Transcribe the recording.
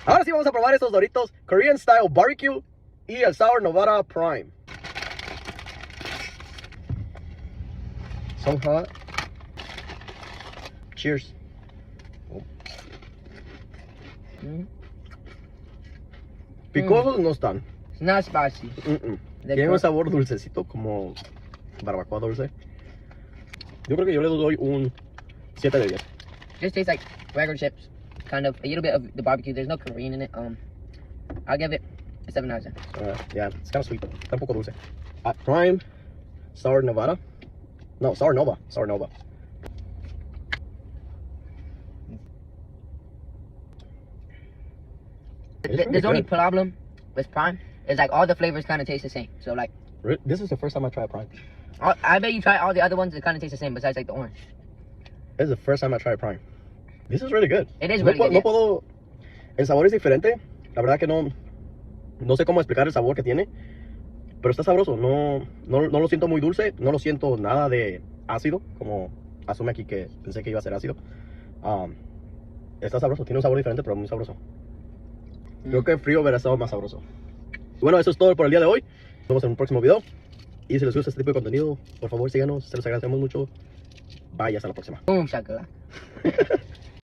Ahora sí vamos a probar estos Doritos Korean Style Barbecue y el Sour Nevada Prime. So hot. Cheers. Picosos no están. It's not spicy. Tienen un sabor dulcecito, como barbacoa dulce. Yo creo que yo le doy un 7 de 10. Just tastes like regular chips. Kind of a little bit of the barbecue. There's no Korean in it. I'll give it a 7 out of 10. Yeah, it's kind of sweet. Está un poco dulce. Prime, Sour Nevada. No, Sour Nova. Sour Nova. The only problem with Prime is like all the flavors kind of taste the same. So like, this is the first time I tried Prime. I bet you try all the other ones, it kind of tastes the same besides like the orange. This is the first time I tried Prime. This is really good. It is really good. No puedo. El sabor es diferente. La verdad que no sé cómo explicar el sabor que tiene. Pero está sabroso. No lo siento muy dulce. No lo siento nada de ácido. Como asume aquí que pensé que iba a ser ácido. Está sabroso. Tiene un sabor diferente, pero muy sabroso. Creo que frío hubiera estado más sabroso. Bueno, eso es todo por el día de hoy. Nos vemos en un próximo video. Y si les gusta este tipo de contenido, por favor síganos. Se los agradecemos mucho. Bye, hasta la próxima. Boom, shakala.